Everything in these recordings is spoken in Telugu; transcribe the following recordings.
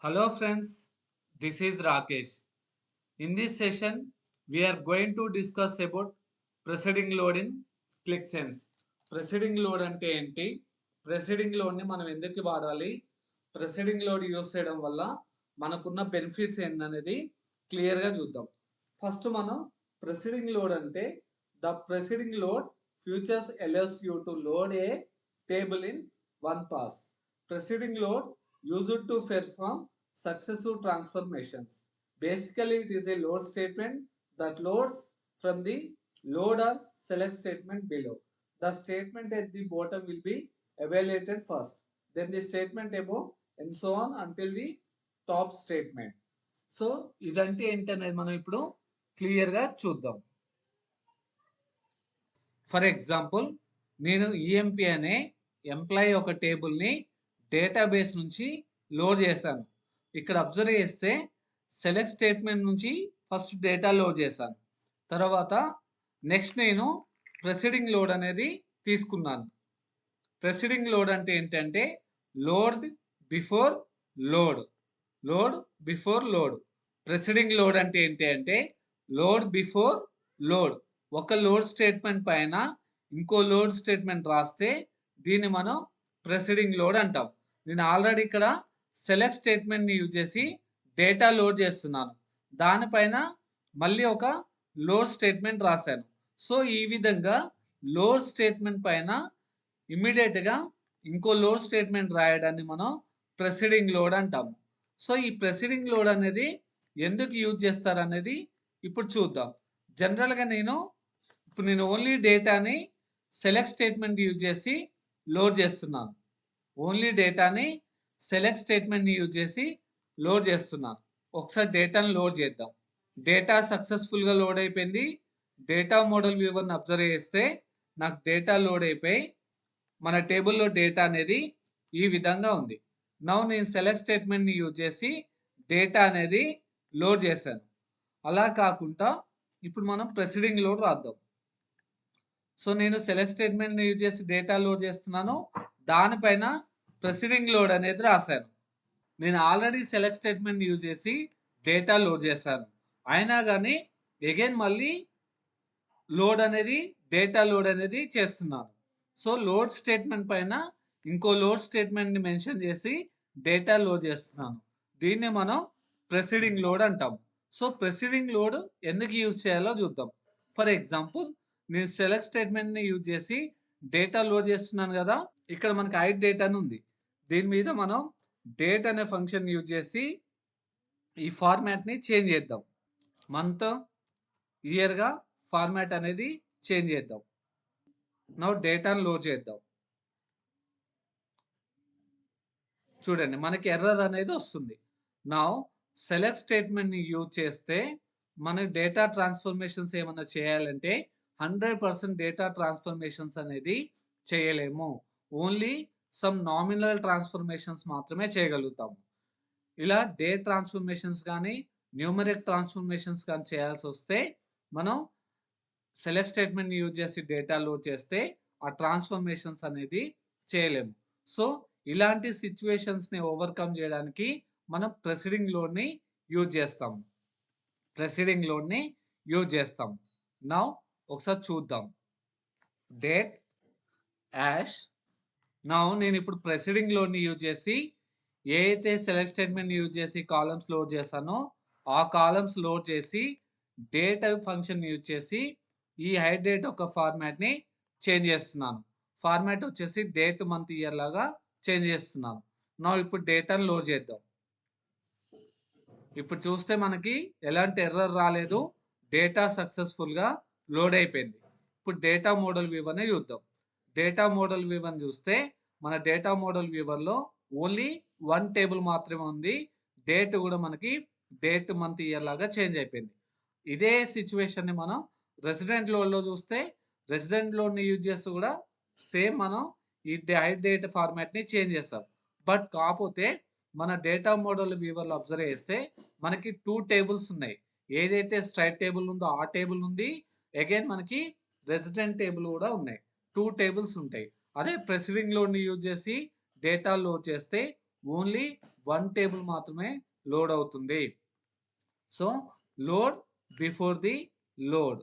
Hello friends, this is Rakesh. In this session, we are going to discuss about preceding load in ClickSense. Preceding load అంటే ఏంటి? Preceding load ని మనం ఎందుకు వాడాలి? Preceding load యూస్ చేయడం వల్ల మనకున్న బెనిఫిట్స్ ఏంటనేది క్లియర్గా చూద్దాం. ఫస్ట్ మనం preceding load అంటే the preceding load features allows you to load a table in one pass. Preceding load used to perform successive transformations. Basically, it is a load statement that loads from the load or select statement below. The statement at the bottom will be evaluated first, then the statement above, and so on until the top statement. So ఇదంటే ఏంటనేది మనం ఇప్పుడు క్లియర్గా చూద్దాం. ఫర్ ఎగ్జాంపుల్, నేను ఈఎంపీ అనే ఎంప్లాయీ ఒక టేబుల్ని డేటాబేస్ నుంచి లోడ్ చేశాను. ఇక్కడ అబ్జర్వ్ చేస్తే సెలెక్ట్ స్టేట్మెంట్ నుంచి ఫస్ట్ డేటా లోడ్ చేశాను. తర్వాత నెక్స్ట్ నేను ప్రెసిడింగ్ లోడ్ అనేది తీసుకున్నాను. ప్రెసిడింగ్ లోడ్ అంటే ఏంటంటే load before load, load before load. Preceding load అంటే ఏంటి అంటే లోడ్ బిఫోర్ లోడ్. ఒక లోడ్ స్టేట్మెంట్ పైన ఇంకో లోడ్ స్టేట్మెంట్ రాస్తే దీన్ని మనం ప్రెసిడింగ్ లోడ్ అంటాం. నేను ఆల్రెడీ ఇక్కడ సెలెక్ట్ స్టేట్మెంట్ని యూజ్ చేసి డేటా లోడ్ చేస్తున్నాను, దానిపైన మళ్ళీ ఒక లోడ్ స్టేట్మెంట్ రాశాను. సో ఈ విధంగా లోడ్ స్టేట్మెంట్ పైన ఇమ్మీడియట్గా ఇంకో లోడ్ స్టేట్మెంట్ రాయడాన్ని మనం ప్రెసిడింగ్ లోడ్ అంటాము. సో ఈ ప్రెసిడింగ్ లోడ్ అనేది ఎందుకు యూజ్ చేస్తారనేది ఇప్పుడు చూద్దాం. జనరల్గా నేను ఓన్లీ డేటాని సెలెక్ట్ స్టేట్మెంట్ యూజ్ చేసి లోడ్ చేస్తున్నాను. ఓన్లీ డేటాని సెలెక్ట్ స్టేట్మెంట్ని యూజ్ చేసి లోడ్ చేస్తున్నాను. ఒకసారి డేటాను లోడ్ చేద్దాం. డేటా సక్సెస్ఫుల్గా లోడ్ అయిపోయింది. డేటా మోడల్ వ్యూవర్ని అబ్జర్వ్ చేస్తే నాకు డేటా లోడ్ అయిపోయి మన టేబుల్లో డేటా అనేది ఈ విధంగా ఉంది. నౌ నేను సెలెక్ట్ స్టేట్మెంట్ని యూజ్ చేసి డేటా అనేది లోడ్ చేశాను. అలా కాకుండా ఇప్పుడు మనం ప్రెసిడింగ్ లోడ్ రాద్దాం. సో నేను సెలెక్ట్ స్టేట్మెంట్ని యూజ్ చేసి డేటా లోడ్ చేస్తున్నాను, దానిపైన ప్రెసిడింగ్ లోడ్ అనేది రాశాను. నేను ఆల్రెడీ సెలెక్ట్ స్టేట్మెంట్ యూజ్ చేసి డేటా లోడ్ చేశాను, అయినా కానీ అగైన్ మళ్ళీ లోడ్ అనేది డేటా లోడ్ అనేది చేస్తున్నాను. సో లోడ్ స్టేట్మెంట్ పైన ఇంకో లోడ్ స్టేట్మెంట్ని మెన్షన్ చేసి డేటా లోడ్ చేస్తున్నాను. దీన్ని మనం ప్రెసిడింగ్ లోడ్ అంటాం. సో ప్రెసిడింగ్ లోడ్ ఎందుకు యూజ్ చేయాలో చూద్దాం. ఫర్ ఎగ్జాంపుల్, నేను సెలెక్ట్ స్టేట్మెంట్ని యూజ్ చేసి డేటా లోడ్ చేస్తున్నాను కదా. ఇక్కడ మనకి హైడ్ డేటా అని ఉంది. దీని మీద మనం డేట్ అనే ఫంక్షన్ యూజ్ చేసి ఈ ఫార్మాట్ని చేంజ్ చేద్దాం. మంత్, ఇయర్గా ఫార్మాట్ అనేది చేంజ్ చేద్దాం. నౌ డేటాను లోడ్ చేద్దాం. చూడండి మనకి ఎర్రర్ అనేది వస్తుంది. నౌ సెలెక్ట్ స్టేట్మెంట్ని యూజ్ చేస్తే మనకి డేటా ట్రాన్స్ఫర్మేషన్స్ ఏమైనా చేయాలంటే 100% డేటా ట్రాన్స్ఫర్మేషన్స్ అనేది చేయలేము. ఓన్లీ సమ్ నామినల్ ట్రాన్స్ఫర్మేషన్స్ మాత్రమే చేయగలుగుతాము. ఇలా డేట్ ట్రాన్స్ఫర్మేషన్స్ కానీ న్యూమరిక్ ట్రాన్స్ఫర్మేషన్స్ కానీ చేయాల్సి వస్తే మనం సెలెక్ట్ స్టేట్మెంట్ని యూజ్ చేసి డేటా లోడ్ చేస్తే ఆ ట్రాన్స్ఫర్మేషన్స్ అనేది చేయలేము. సో ఇలాంటి సిచ్యువేషన్స్ని ఓవర్కమ్ చేయడానికి మనం ప్రెసిడింగ్ లోడ్ని యూజ్ చేస్తాం. నౌ ఒకసారి చూద్దాం. Date ash. నౌ నేను ఇప్పుడు ప్రెసిడింగ్ లోడ్ని యూజ్ చేసి ఏ అయితే సెలెక్ట్ స్టేట్మెంట్ యూజ్ చేసి కాలమ్స్ లోడ్ చేశానో ఆ కాలమ్స్ లోడ్ చేసి డేట్ ఫంక్షన్ యూజ్ చేసి ఈ హైడ్ డేట్ ఒక ఫార్మాట్ని చేంజ్ చేస్తున్నాను. ఫార్మాట్ వచ్చేసి డేట్, మంత్, ఇయర్ లాగా చేంజ్ చేస్తున్నాను. నా ఇప్పుడు డేటాను లోడ్ చేద్దాం. ఇప్పుడు చూస్తే మనకి ఎలాంటి ఎర్రర్ రాలేదు, డేటా సక్సెస్ఫుల్గా లోడ్ అయిపోయింది. ఇప్పుడు డేటా మోడల్ వ్యూవర్ని చూద్దాం. డేటా మోడల్ వ్యూవర్ని చూస్తే మన డేటా మోడల్ వ్యూవర్లో ఓన్లీ వన్ టేబుల్ మాత్రమే ఉంది. డేట్ కూడా మనకి డేట్, మంత్, ఇయర్ లాగా చేంజ్ అయిపోయింది. ఇదే సిచ్యువేషన్ని మనం రెసిడెంట్ లోడ్లో చూస్తే రెసిడెంట్ లోడ్ని యూజ్ చేస్తూ కూడా సేమ్ మనం ఈ హైడ్ డేట్ ఫార్మాట్ని చేంజ్ చేస్తాం. బట్ కాకపోతే మన డేటా మోడల్ వ్యూవర్లో అబ్జర్వ్ చేస్తే మనకి 2 టేబుల్స్ ఉన్నాయి. ఏదైతే స్ట్రైట్ టేబుల్ ఉందో ఆ టేబుల్ ఉంది, అగైన్ మనకి రెసిడెంట్ టేబుల్ కూడా ఉన్నాయి. 2 టేబుల్స్ ఉంటాయి. అదే ప్రెసిడింగ్ లోడ్ని యూజ్ చేసి డేటా లోడ్ చేస్తే ఓన్లీ వన్ టేబుల్ మాత్రమే లోడ్ అవుతుంది. So load before the load,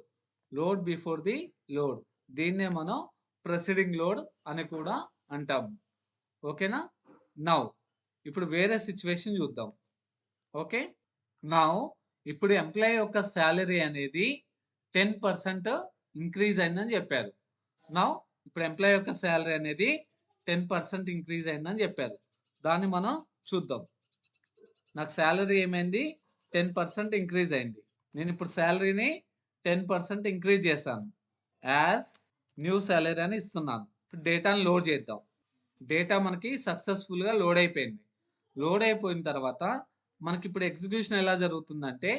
load before the load, దీన్నే మనం ప్రొసీడింగ్ లోడ్ అని కూడా అంటాము. ఓకేనా? నౌ ఇప్పుడు వేరే సిచ్యువేషన్ చూద్దాం. ఓకే, నౌ ఇప్పుడు ఎంప్లాయీ యొక్క శాలరీ అనేది 10% ఇంక్రీజ్ అయిందని చెప్పారు. నౌ ఇప్పుడు ఎంప్లాయీ యొక్క శాలరీ అనేది 10% ఇంక్రీజ్ అయిందని చెప్పారు. దాన్ని మనం చూద్దాం. నాకు శాలరీ ఏమైంది? 10% ఇంక్రీజ్ అయింది. నేను ఇప్పుడు శాలరీని 10% ఇంక్రీజ్ చేశాను. యాజ్ న్యూ శాలరీ అని ఇస్తున్నాను. ఇప్పుడు డేటాను లోడ్ చేద్దాం. డేటా మనకి సక్సెస్ఫుల్గా లోడ్ అయిపోయింది. లోడ్ అయిపోయిన తర్వాత మనకి ఇప్పుడు ఎగ్జిక్యూషన్ ఎలా జరుగుతుందంటే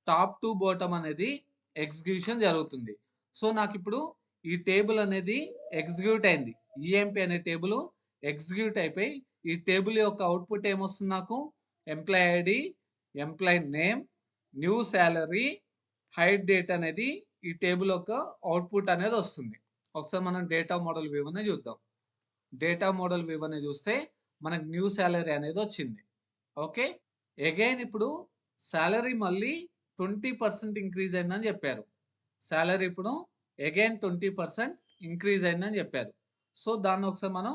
టాప్ టు బాటమ్ అనేది ఎగ్జిక్యూషన్ జరుగుతుంది. సో నాకు ఇప్పుడు ఈ టేబుల్ అనేది ఎగ్జిక్యూట్ అయింది. ఈఎంపీ అనే టేబుల్ ఎగ్జిక్యూట్ అయిపోయి ఈ టేబుల్ యొక్క అవుట్పుట్ ఏమొస్తుంది? నాకు employee ID, employee name, new salary, hire date అనేది ఈ టేబుల్ యొక్క అవుట్పుట్ అనేది వస్తుంది. ఒకసారి మనం డేటా మోడల్ వ్యూ అనేది చూద్దాం. డేటా మోడల్ వ్యూ అనేది చూస్తే మనకు న్యూ శాలరీ అనేది వచ్చింది. ఓకే, అగైన్ ఇప్పుడు శాలరీ మళ్ళీ 20% ఇంక్రీజ్ అయిందని చెప్పారు. శాలరీ ఇప్పుడు అగైన్ 20% ఇంక్రీజ్ అయిందని చెప్పారు. సో దాన్ని ఒకసారి మనం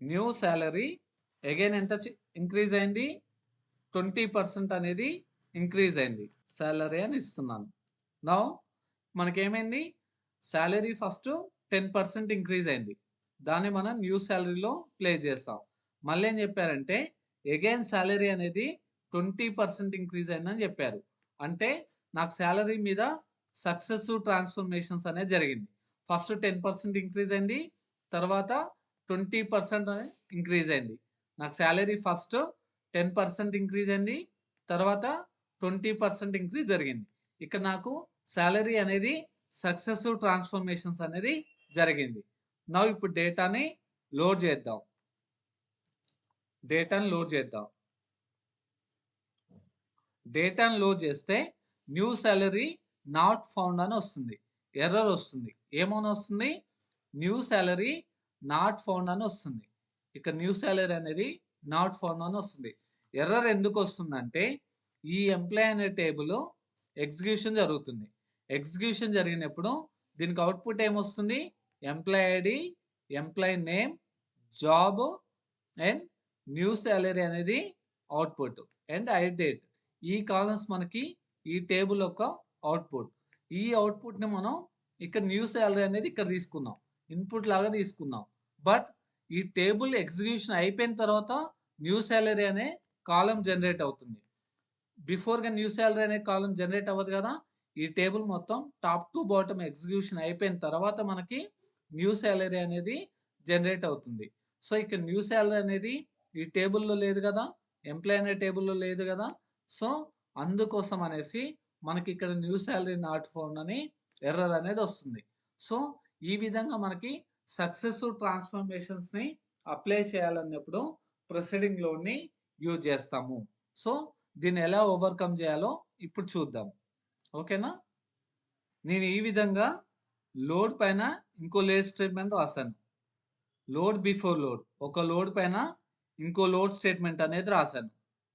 న్యూ శాలరీ అగైన్ ఎంత ఇంక్రీజ్ అయింది? 20% అనేది ఇంక్రీజ్ అయింది శాలరీ అని ఇస్తున్నాను. నౌ మనకేమైంది? శాలరీ ఫస్ట్ 10% ఇంక్రీజ్ అయింది. దాన్ని మనం న్యూ శాలరీలో ప్లేస్ చేస్తాం. మళ్ళీ ఏం చెప్పారంటే అగైన్ శాలరీ అనేది 20% ఇంక్రీజ్ అయిందని చెప్పారు. అంటే నాకు శాలరీ మీద సక్సెసివ్ ట్రాన్స్ఫర్మేషన్స్ అనేది జరిగింది. ఫస్ట్ 10% ఇంక్రీజ్ అయింది, తర్వాత 20% ఇంక్రీజ్ అయింది. నాకు శాలరీ ఫస్ట్ 10% ఇంక్రీజ్ అయింది, తర్వాత 20% ఇంక్రీజ్ జరిగింది. ఇక్కడ నాకు శాలరీ అనేది సక్సెసివ్ ట్రాన్స్ఫర్మేషన్స్ అనేది జరిగింది. నా ఇప్పుడు డేటాని లోడ్ చేద్దాం. డేటాను లోడ్ చేద్దాం. డేటాను లోడ్ చేస్తే న్యూ శాలరీ నాట్ ఫౌండ్ అని వస్తుంది. ఎర్రర్ వస్తుంది. ఏమని వస్తుంది? న్యూ శాలరీ నాట్ ఫౌండ్ అని వస్తుంది. ఇక న్యూ శాలరీ అనేది నాట్ ఫౌండ్ అని వస్తుంది. ఎర్రర్ ఎందుకు వస్తుందంటే ఈ ఎంప్లాయ్ అనే టేబుల్ ఎగ్జిక్యూషన్ జరుగుతుంది. ఎగ్జిక్యూషన్ జరిగినప్పుడు దీనికి అవుట్పుట్ ఏమొస్తుంది? Employee ID, employee name, job and new salary అనేది అవుట్పుట్ అండ్ ఐ డేట్. ఈ కాలమ్స్ మనకి ఈ టేబుల్ యొక్క అవుట్పుట్. ఈ అవుట్పుట్ని మనం ఇక్కడ న్యూ శాలరీ అనేది ఇక్కడ తీసుకున్నాం, ఇన్పుట్ లాగా తీసుకున్నాం. బట్ ఈ టేబుల్ ఎగ్జిక్యూషన్ అయిపోయిన తర్వాత న్యూ శాలరీ అనే కాలం జనరేట్ అవుతుంది. బిఫోర్గా న్యూ శాలరీ అనే కాలం జనరేట్ అవ్వదు కదా. ఈ టేబుల్ మొత్తం టాప్ టు బాటమ్ ఎగ్జిక్యూషన్ అయిపోయిన తర్వాత మనకి న్యూ శాలరీ అనేది జనరేట్ అవుతుంది. సో ఇక్కడ న్యూ శాలరీ అనేది ఈ టేబుల్లో లేదు కదా, ఎంప్లాయ్ అనే టేబుల్లో లేదు కదా. సో అందుకోసం అనేసి మనకి ఇక్కడ న్యూ శాలరీ నాట్ ఫౌండ్ అని ఎర్రర్ అనేది వస్తుంది. సో ఈ విధంగా మనకి సక్సెసివ్ ట్రాన్స్ఫర్మేషన్స్ని అప్లై చేయాలన్నప్పుడు ప్రొసీడింగ్ లోడ్ని యూజ్ చేస్తాము. సో దీన్ని ఎలా ఓవర్కమ్ చేయాలో ఇప్పుడు చూద్దాం. ఓకేనా? నేను ఈ విధంగా లోడ్ పైన ఇంకో లేస్ స్టేట్మెంట్ రాశాను. లోడ్ బిఫోర్ లోడ్, ఒక లోడ్ పైన ఇంకో లోడ్ స్టేట్మెంట్ అనేది రాశాను.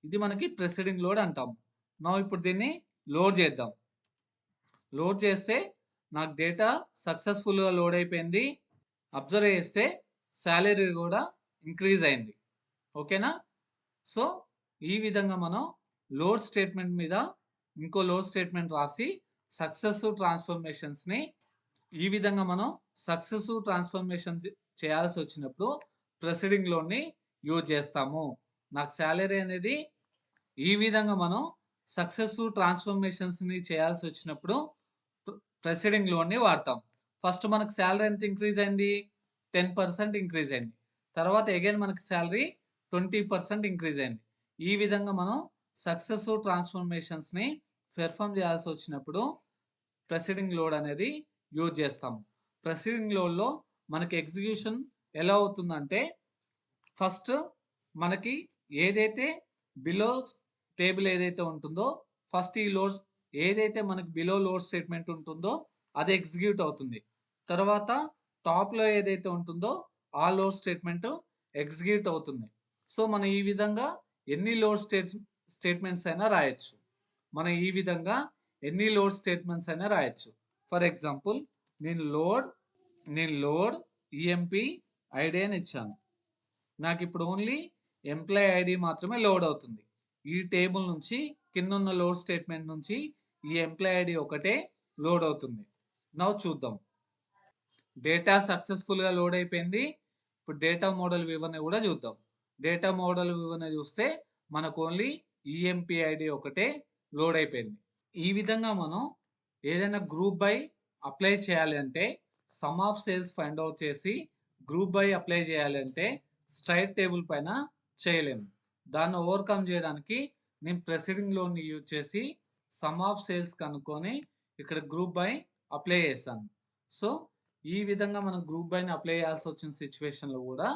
ఇది మనకి ప్రెసిడింగ్ లోడ్ అంటాము. నా ఇప్పుడు దీన్ని లోడ్ చేద్దాం. లోడ్ చేస్తే నాకు డేటా సక్సెస్ఫుల్గా లోడ్ అయిపోయింది. అబ్జర్వ్ చేస్తే శాలరీ కూడా ఇంక్రీజ్ అయింది. ఓకేనా? సో ఈ విధంగా మనం లోడ్ స్టేట్మెంట్ మీద ఇంకో లోడ్ స్టేట్మెంట్ రాసి సక్సెసివ్ ట్రాన్స్ఫర్మేషన్స్ని ఈ విధంగా మనం సక్సెసివ్ ట్రాన్స్ఫర్మేషన్ చేయాల్సి వచ్చినప్పుడు ప్రొసీడింగ్ లోడ్ని యూజ్ చేస్తాము. నాకు శాలరీ అనేది ఈ విధంగా మనం సక్సెసివ్ ట్రాన్స్ఫర్మేషన్స్ని చేయాల్సి వచ్చినప్పుడు ప్రొసీడింగ్ లోడ్ని వాడతాం. ఫస్ట్ మనకు శాలరీ ఎంత ఇంక్రీజ్ అయింది? 10% ఇంక్రీజ్ అయింది. తర్వాత అగైన్ మనకి శాలరీ 20% ఇంక్రీజ్ అయింది. ఈ విధంగా మనం సక్సెసివ్ ట్రాన్స్ఫర్మేషన్స్ని పెర్ఫామ్ చేయాల్సి వచ్చినప్పుడు ప్రొసీడింగ్ లోడ్ అనేది యూజ్ చేస్తాము. ప్రొసీడింగ్ లోడ్లో మనకి ఎగ్జిక్యూషన్ ఎలా అవుతుందంటే ఫస్ట్ మనకి ఏదైతే బిలో టేబుల్ ఏదైతే ఉంటుందో ఫస్ట్ ఈ లోడ్ ఏదైతే మనకి బిలో లోడ్ స్టేట్మెంట్ ఉంటుందో అది ఎగ్జిక్యూట్ అవుతుంది. తర్వాత టాప్లో ఏదైతే ఉంటుందో ఆ లోడ్ స్టేట్మెంట్ ఎగ్జిక్యూట్ అవుతుంది. సో మనం ఈ విధంగా ఎన్ని లోడ్ స్టేట్మెంట్స్ అయినా రాయొచ్చు. మనం ఈ విధంగా ఎన్ని లోడ్ స్టేట్మెంట్స్ అయినా రాయొచ్చు. ఫర్ ఎగ్జాంపుల్ నేను లోడ్ ఈఎంపి ఐడి అని ఇచ్చాను. నాకు ఇప్పుడు ఓన్లీ ఎంప్లాయ్ ఐడి మాత్రమే లోడ్ అవుతుంది. ఈ టేబుల్ నుంచి కింద ఉన్న లోడ్ స్టేట్మెంట్ నుంచి ఈ ఎంప్లాయ్ ఐడి ఒకటే లోడ్ అవుతుంది. నౌ చూద్దాం. డేటా సక్సెస్ఫుల్గా లోడ్ అయిపోయింది. ఇప్పుడు డేటా మోడల్ వివరణ కూడా చూద్దాం. డేటా మోడల్ వివరణ చూస్తే మనకు ఓన్లీ ఈఎంపి ఐడి ఒకటే లోడ్ అయిపోయింది. ఈ విధంగా మనం ఏదైనా గ్రూప్ బై అప్లై చేయాలి అంటే some of sales find out చేసి గ్రూప్ బై అప్లై చేయాలి అంటే స్ట్రైట్ టేబుల్ పైన చేయలేము. దాన్ని ఓవర్కమ్ చేయడానికి నేను ప్రెసిడింగ్ లోని యూజ్ చేసి సమ్ ఆఫ్ సేల్స్ కనుక్కొని ఇక్కడ గ్రూప్ బై అప్లై చేశాను. సో ఈ విధంగా మనం గ్రూప్ బైని అప్లై చేయాల్సి వచ్చిన సిచ్యువేషన్లో కూడా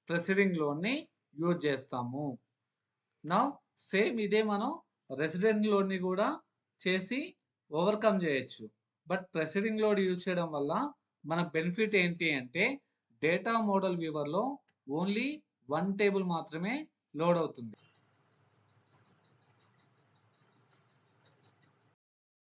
ప్రెసిడింగ్ లోన్ని యూజ్ చేస్తాము. నా సేమ్ ఇదే మనం రెసిడెంట్ లోడ్ని కూడా చేసి ఓవర్కమ్ చేయొచ్చు. బట్ ప్రెసిడింగ్ లోడ్ యూజ్ చేయడం వల్ల మన బెనిఫిట్ ఏంటి అంటే డేటా మోడల్ వ్యూవర్లో ఓన్లీ వన్ టేబుల్ మాత్రమే లోడ్ అవుతుంది.